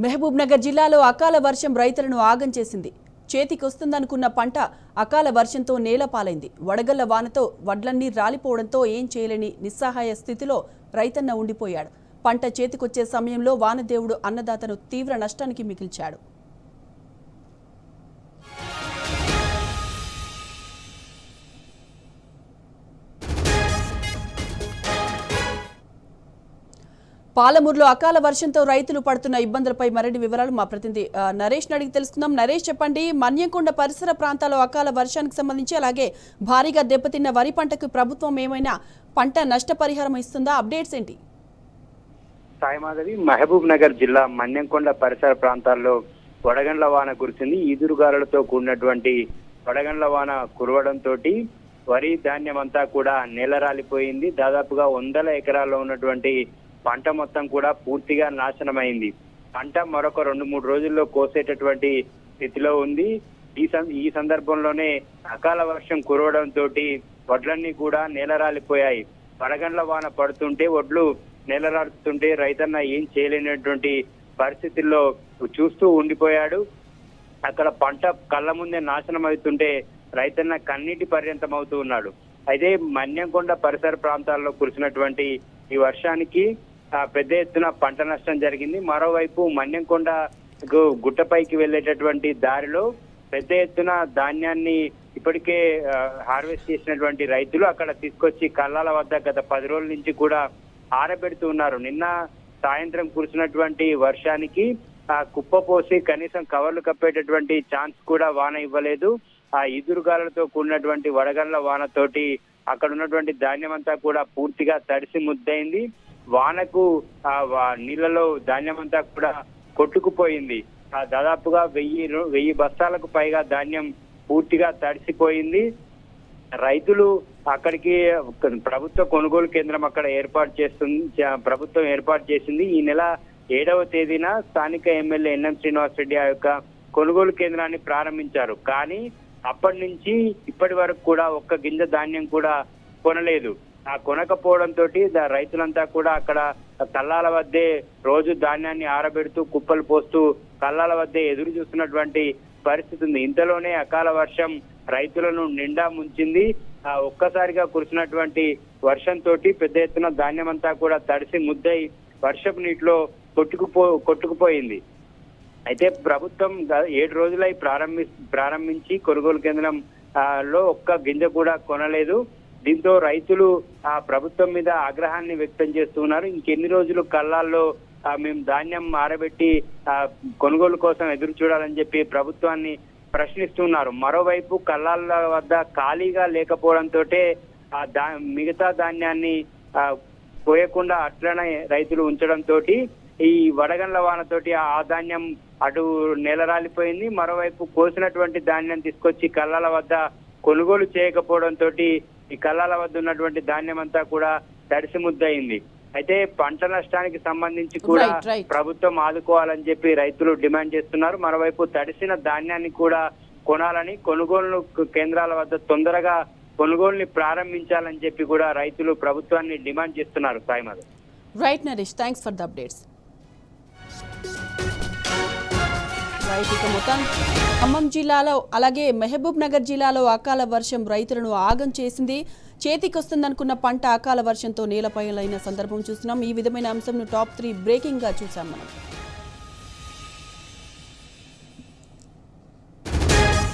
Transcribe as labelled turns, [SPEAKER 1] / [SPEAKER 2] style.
[SPEAKER 1] మహబూబ్ నగర్ జిల్లాలో అకాల వర్షం రైతులను ఆగం చేసింది. చేతికొస్తుందనుకున్న పంట అకాల వర్షంతో నేలపాలైంది. వడగళ్ల వానతో వడ్లన్నీ రాలిపోవడంతో ఏం చేయలేని నిస్సహాయ స్థితిలో రైతన్న ఉండిపోయాడు. పంట చేతికొచ్చే సమయంలో వానదేవుడు అన్నదాతను తీవ్ర నష్టానికి మిగిల్చాడు. పాలమూరులో అకాల వర్షంతో రైతులు పడుతున్న ఇబ్బందులపై మరిన్ని వివరాలు మా ప్రతినిధి నరేష్ అడిగి తెలుసుకుందాం. నరేష్, చెప్పండి, మన్యంకొండ పరిసర ప్రాంతాల్లో అకాల వర్షానికి సంబంధించి అలాగే భారీగా దెబ్బతిన్న వరి పంటకు ప్రభుత్వం ఏమైనా పంట నష్టపరిహారం ఇస్తుందా? అప్డేట్స్ ఏంటి?
[SPEAKER 2] సాయిమాధవి, మహబూబ్ నగర్ జిల్లా మన్యంకొండ పరిసర ప్రాంతాల్లో వడగండ్ల వాన కురిసింది. ఈదురుగాలులతో కూడినటువంటి వడగండ్ల వాన కురవడంతో వరి ధాన్యం అంతా కూడా నేలరాలిపోయింది. దాదాపుగా 100 ఎకరాల్లో ఉన్నటువంటి పంట మొత్తం కూడా పూర్తిగా నాశనమైంది. పంట మరొక 2-3 రోజుల్లో కోసేటటువంటి స్థితిలో ఉంది. ఈ సందర్భంలోనే అకాల వర్షం కురవడంతో వడ్లన్నీ కూడా నేలరాలిపోయాయి. వడగండ్ల వాన పడుతుంటే వడ్లు నేలరాలుతుంటే రైతన్న ఏం చేయలేనటువంటి పరిస్థితుల్లో చూస్తూ ఉండిపోయాడు. అక్కడ పంట కళ్ళ ముందే నాశనం అవుతుంటే రైతన్న కన్నీటి పర్యంతం అవుతూ ఉన్నాడు. అయితే మన్యంకొండ పరిసర ప్రాంతాల్లో కురిసినటువంటి ఈ వర్షానికి పెద్ద ఎత్తున పంట నష్టం జరిగింది. మరోవైపు మన్యంకొండ గుట్టపైకి వెళ్ళేటటువంటి దారిలో పెద్ద ఎత్తున ధాన్యాన్ని ఇప్పటికే హార్వెస్ట్ చేసినటువంటి రైతులు అక్కడ తీసుకొచ్చి కళ్ళాల వద్ద గత 10 రోజుల నుంచి కూడా ఆరబెడుతూ ఉన్నారు. నిన్న సాయంత్రం కురిసినటువంటి వర్షానికి కుప్పపోసి కనీసం కవర్లు కప్పేటటువంటి ఛాన్స్ కూడా వాన ఇవ్వలేదు. ఆ ఈదురుగాలతో కూడినటువంటి వడగళ్ల వానతోటి అక్కడ ఉన్నటువంటి ధాన్యం అంతా కూడా పూర్తిగా తడిసి ముద్దయింది. వానకు నీళ్లలో ధాన్యం అంతా కూడా కొట్టుకుపోయింది. దాదాపుగా 1000 బస్తాలకు పైగా ధాన్యం పూర్తిగా తడిసిపోయింది. రైతులు అక్కడికి ప్రభుత్వ కొనుగోలు కేంద్రం అక్కడ ప్రభుత్వం ఏర్పాటు చేసింది. ఈ నెల 7వ తేదీన స్థానిక ఎమ్మెల్యే ఎన్ఎం శ్రీనివాస్ రెడ్డి ఆ యొక్క కొనుగోలు కేంద్రాన్ని ప్రారంభించారు. కానీ అప్పటి నుంచి ఇప్పటి వరకు కూడా ఒక్క గింజ ధాన్యం కూడా కొనలేదు. ఆ కొనకపోవడంతో రైతులంతా కూడా అక్కడ కల్లాల వద్దే రోజు ధాన్యాన్ని ఆరబెడుతూ కుప్పలు పోస్తూ కల్లాల వద్దే ఎదురు చూస్తున్నటువంటి పరిస్థితి ఉంది. ఇంతలోనే అకాల వర్షం రైతులను నిండా ముంచింది. ఒక్కసారిగా కురిసినటువంటి వర్షంతో పెద్ద ఎత్తున ధాన్యం అంతా కూడా తడిసి ముద్దై వర్షపు నీటిలో కొట్టుకుపోయింది. అయితే ప్రభుత్వం 7 రోజులై ప్రారంభించి కొనుగోలు కేంద్రం లో ఒక్క గింజ కూడా కొనలేదు. దీంతో రైతులు ఆ ప్రభుత్వం మీద ఆగ్రహాన్ని వ్యక్తం చేస్తున్నారు. ఇంకెన్ని రోజులు కళ్ళాల్లో మేము ధాన్యం ఆరబెట్టి కొనుగోలు కోసం ఎదురు చూడాలని చెప్పి ప్రభుత్వాన్ని ప్రశ్నిస్తున్నారు. మరోవైపు కళ్ళాల వద్ద ఖాళీగా లేకపోవడంతో మిగతా ధాన్యాన్ని పోయకుండా అట్లనే రైతులు ఉంచడంతో ఈ వడగండ్ల వానతోటి ఆ ధాన్యం అటు నేలరాలిపోయింది. మరోవైపు కోసినటువంటి ధాన్యం తీసుకొచ్చి కళ్ళాల వద్ద కొనుగోలు చేయకపోవడంతో ఈ కళ్ళాల వద్ద ఉన్నటువంటి ధాన్యం అంతా కూడా తడిసి ముద్దయింది. అయితే పంట నష్టానికి సంబంధించి కూడా ప్రభుత్వం ఆదుకోవాలని చెప్పి రైతులు డిమాండ్ చేస్తున్నారు. మరోవైపు తడిసిన ధాన్యాన్ని కూడా కొనాలని, కొనుగోలు కేంద్రాల వద్ద తొందరగా కొనుగోలుని ప్రారంభించాలని చెప్పి కూడా రైతులు ప్రభుత్వాన్ని డిమాండ్ చేస్తున్నారు. Sai Madhav.
[SPEAKER 1] Right Naresh, thanks for the updates. Khammam జిల్లాలో అలాగే మహబూబ్ నగర్ జిల్లాలో అకాల వర్షం రైతులను ఆగం చేసింది. చేతికొస్తుందనుకున్న పంట అకాల వర్షంతో నేలపైలైన సందర్భం చూస్తున్నాం. ఈ విధమైన అంశంను టాప్ 3 బ్రేకింగ్ గా చూసాం మనం.